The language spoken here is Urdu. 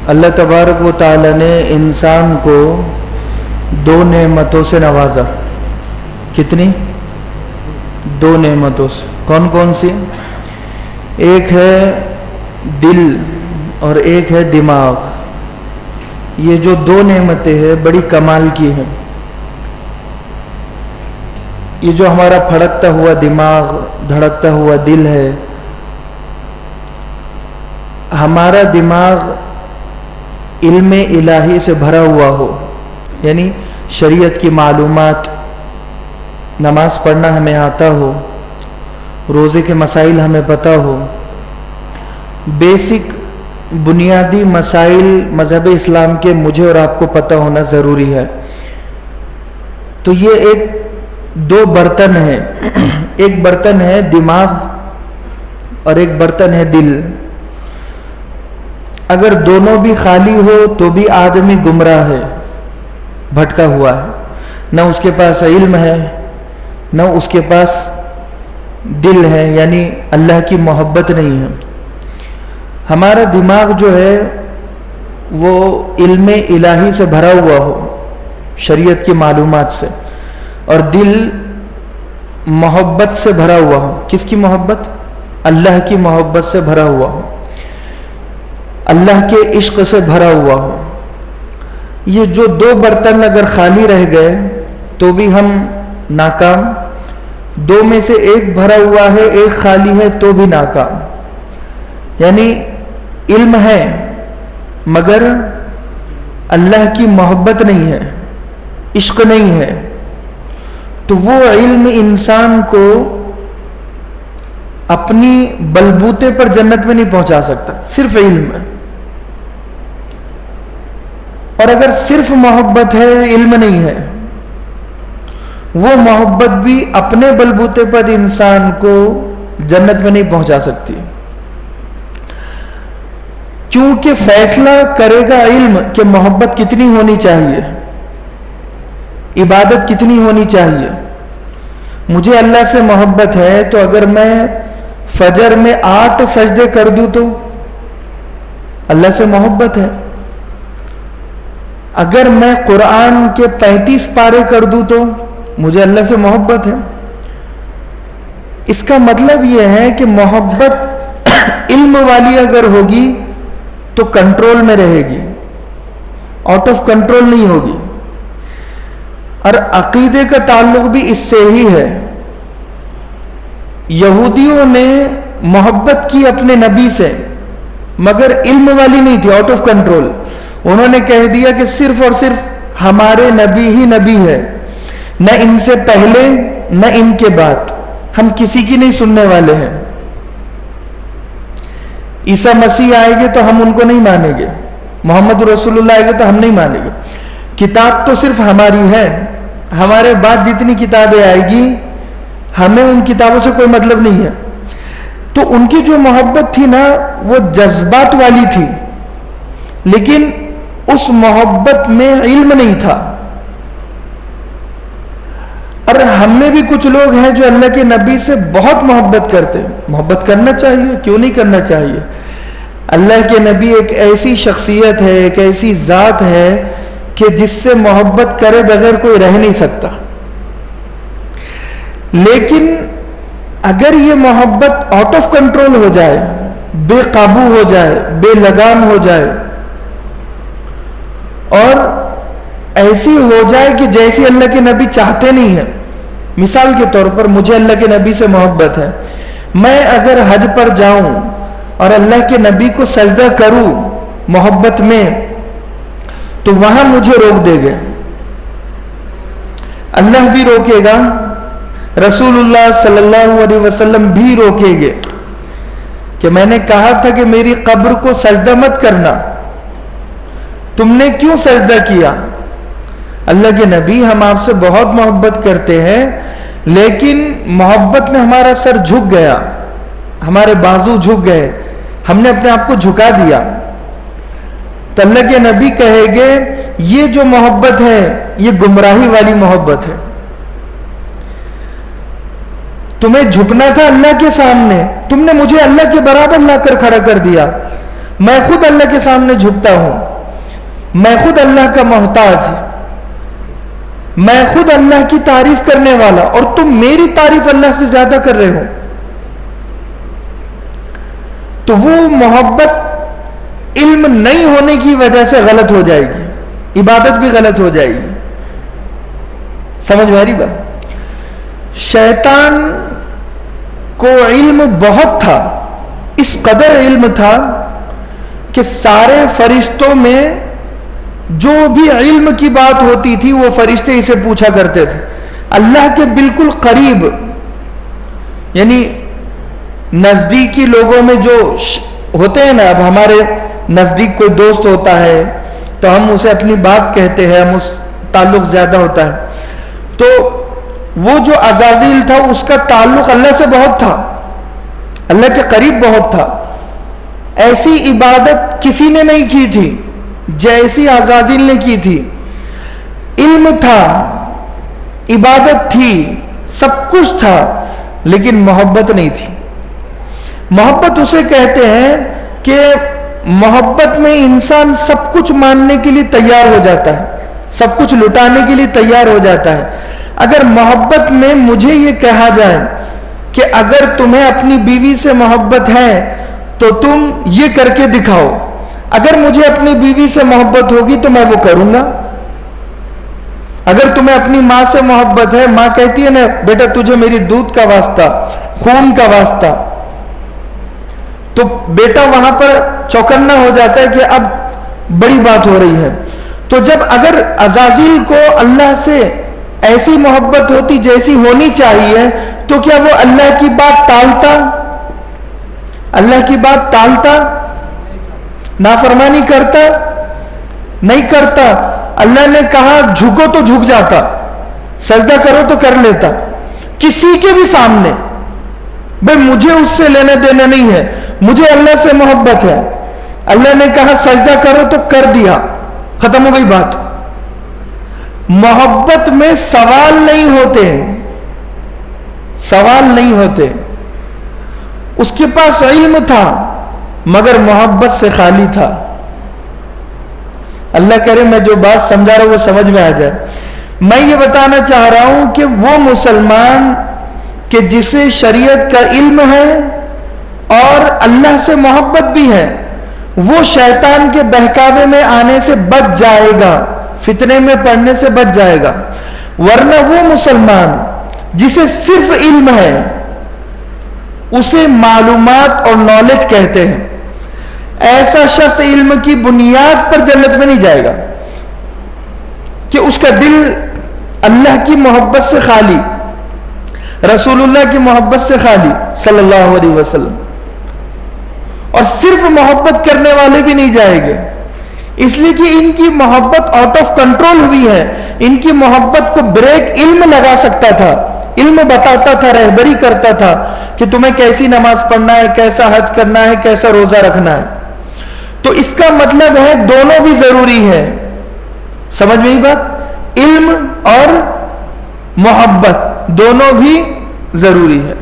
اللہ تبارک و تعالی نے انسان کو دو نعمتوں سے نوازا. کتنی؟ دو نعمتوں سے. کون کون سی؟ ایک ہے دل اور ایک ہے دماغ. یہ جو دو نعمتیں ہیں بڑی کمال کی ہیں. یہ جو ہمارا پھڑکتا ہوا دماغ، دھڑکتا ہوا دل ہے، ہمارا دماغ علم الہی سے بھرا ہوا ہو، یعنی شریعت کی معلومات، نماز پڑھنا ہمیں آتا ہو، روزے کے مسائل ہمیں پتہ ہو، بیسک بنیادی مسائل مذہب اسلام کے مجھے اور آپ کو پتہ ہونا ضروری ہے. تو یہ ایک دو برتن ہیں. ایک برتن ہے دماغ اور ایک برتن ہے دل. اگر دونوں بھی خالی ہو تو بھی آدمی گمراہ ہے، بھٹکا ہوا ہے. نہ اس کے پاس علم ہے، نہ اس کے پاس دل ہے، یعنی اللہ کی محبت نہیں ہے. ہمارا دماغ جو ہے وہ علم الہی سے بھرا ہوا ہو، شریعت کی معلومات سے، اور دل محبت سے بھرا ہوا ہو. کس کی محبت؟ اللہ کی محبت سے بھرا ہوا ہو، اللہ کے عشق سے بھرا ہوا ہو. یہ جو دو برتن اگر خالی رہ گئے تو بھی ہم ناکام. دو میں سے ایک بھرا ہوا ہے، ایک خالی ہے، تو بھی ناکام. یعنی علم ہے مگر اللہ کی محبت نہیں ہے، عشق نہیں ہے. تو وہ علم انسان کو اپنی بلبوتے پر جنت میں نہیں پہنچا سکتا، صرف علم ہے. اور اگر صرف محبت ہے، علم نہیں ہے، وہ محبت بھی اپنے بلبوتے پر انسان کو جنت میں نہیں پہنچا سکتی. کیونکہ فیصلہ کرے گا علم کہ محبت کتنی ہونی چاہیے، عبادت کتنی ہونی چاہیے. مجھے اللہ سے محبت ہے تو اگر میں فجر میں 8 سجدے کر دوں تو اللہ سے محبت ہے. اگر میں قرآن کے 35 پارے کر دوں تو مجھے اللہ سے محبت ہے. اس کا مطلب یہ ہے کہ محبت علم والی اگر ہوگی تو کنٹرول میں رہے گی، آؤٹ آف کنٹرول نہیں ہوگی. اور عقیدے کا تعلق بھی اس سے ہی ہے. یہودیوں نے محبت کی اپنے نبی سے مگر علم والی نہیں تھی، آؤٹ آف کنٹرول. انہوں نے کہہ دیا کہ صرف اور صرف ہمارے نبی ہی نبی ہے، نہ ان سے پہلے نہ ان کے بعد، ہم کسی کی نہیں سننے والے ہیں. عیسیٰ مسیح آئے گے تو ہم ان کو نہیں مانیں گے، محمد رسول اللہ آئے گے تو ہم نہیں مانیں گے. کتاب تو صرف ہماری ہے، ہمارے بعد جتنی کتابیں آئے گی ہمیں ان کتابوں سے کوئی مطلب نہیں ہے. تو ان کی جو محبت تھی نا وہ جذبات والی تھی، لیکن اس محبت میں علم نہیں تھا. اور ہم میں بھی کچھ لوگ ہیں جو اللہ کے نبی سے بہت محبت کرتے ہیں. محبت کرنا چاہیے، کیوں نہیں کرنا چاہیے. اللہ کے نبی ایک ایسی شخصیت ہے، ایک ایسی ذات ہے کہ جس سے محبت کرے بغیر کوئی رہ نہیں سکتا. لیکن اگر یہ محبت آؤٹ آف کنٹرول ہو جائے، بے قابو ہو جائے، بے لگام ہو جائے، اور ایسی ہو جائے کہ جیسی اللہ کے نبی چاہتے نہیں ہیں. مثال کے طور پر مجھے اللہ کے نبی سے محبت ہے، میں اگر حج پر جاؤں اور اللہ کے نبی کو سجدہ کروں محبت میں تو وہاں مجھے روک دے گے، اللہ بھی روکے گا، رسول اللہ صلی اللہ علیہ وسلم بھی روکے گے کہ میں نے کہا تھا کہ میری قبر کو سجدہ مت کرنا، تم نے کیوں سجدہ کیا. اللہ کے نبی ہم آپ سے بہت محبت کرتے ہیں، لیکن محبت میں ہمارا سر جھک گیا، ہمارے بازو جھک گئے، ہم نے اپنے آپ کو جھکا دیا. تو اللہ کے نبی کہے گے یہ جو محبت ہے یہ گمراہی والی محبت ہے. تمہیں جھکنا تھا اللہ کے سامنے، تم نے مجھے اللہ کے برابر لا کر کھڑا کر دیا. میں خود اللہ کے سامنے جھکتا ہوں، میں خود اللہ کا محتاج، میں خود اللہ کی تعریف کرنے والا، اور تم میری تعریف اللہ سے زیادہ کر رہے ہو، تو وہ محبت علم نہیں ہونے کی وجہ سے غلط ہو جائے گی، عبادت بھی غلط ہو جائے گی۔ سمجھ میں آ رہی بات؟ شیطان کو علم بہت تھا، اس قدر علم تھا کہ سارے فرشتوں میں جو بھی علم کی بات ہوتی تھی وہ فرشتے اسے پوچھا کرتے تھے۔ اللہ کے بالکل قریب، یعنی نزدیکی لوگوں میں جو ہوتے ہیں نا، اب ہمارے نزدیک کوئی دوست ہوتا ہے تو ہم اسے اپنی بات کہتے ہیں، ہم اس تعلق زیادہ ہوتا ہے، تو وہ جو عزازیل تھا اس کا تعلق اللہ سے بہت تھا، اللہ کے قریب بہت تھا۔ ایسی عبادت کسی نے نہیں کی تھی جیسی عزازیل نے کی تھی۔ علم تھا، عبادت تھی، سب کچھ تھا، لیکن محبت نہیں تھی۔ محبت اسے کہتے ہیں کہ محبت میں انسان سب کچھ ماننے کے لیے تیار ہو جاتا ہے، سب کچھ لٹانے کے لیے تیار ہو جاتا ہے۔ اگر محبت میں مجھے یہ کہا جائے کہ اگر تمہیں اپنی بیوی سے محبت ہے تو تم یہ کر کے دکھاؤ، اگر مجھے اپنی بیوی سے محبت ہوگی تو میں وہ کروں گا۔ اگر تمہیں اپنی ماں سے محبت ہے، ماں کہتی ہے نا بیٹا تجھے میری دودھ کا واسطہ، خون کا واسطہ، تو بیٹا وہاں پر چوکنا ہو جاتا ہے کہ اب بڑی بات ہو رہی ہے۔ تو جب اگر عزازیل کو اللہ سے ایسی محبت ہوتی جیسی ہونی چاہیے تو کیا وہ اللہ کی بات ٹالتا؟ اللہ کی بات ٹالتا؟ نافرمانی کرتا؟ نہیں کرتا۔ اللہ نے کہا جھکو تو جھک جاتا، سجدہ کرو تو کر لیتا، کسی کے بھی سامنے۔ بھئی مجھے اس سے لینے دینے نہیں ہے، مجھے اللہ سے محبت ہے، اللہ نے کہا سجدہ کرو تو کر دیا، ختم ہو گئی بات۔ محبت میں سوال نہیں ہوتے، سوال نہیں ہوتے۔ اس کے پاس علم تھا مگر محبت سے خالی تھا۔ اللہ کرے میں جو بات سمجھا رہا ہوں وہ سمجھ میں آ جائے۔ میں یہ بتانا چاہ رہا ہوں کہ وہ مسلمان کہ جسے شریعت کا علم ہے اور اللہ سے محبت بھی ہے، وہ شیطان کے بہکاوے میں آنے سے بچ جائے گا، فتنے میں پڑنے سے بچ جائے گا۔ ورنہ وہ مسلمان جسے صرف علم ہے اسے معلومات اور نالج کہتے ہیں، ایسا شخص علم کی بنیاد پر جنت میں نہیں جائے گا کہ اس کا دل اللہ کی محبت سے خالی، رسول اللہ کی محبت سے خالی صلی اللہ علیہ وسلم، اور صرف محبت کرنے والے بھی نہیں جائیں گے، اس لیے کہ ان کی محبت آؤٹ آف کنٹرول ہوئی ہے۔ ان کی محبت کو بریک علم لگا سکتا تھا، علم بتاتا تھا، رہبری کرتا تھا کہ تمہیں کیسی نماز پڑھنا ہے، کیسا حج کرنا ہے، کیسا روزہ رکھنا ہے۔ تو اس کا مطلب ہے دونوں بھی ضروری ہے۔ سمجھ میں یہ بات؟ علم اور محبت دونوں بھی ضروری ہے۔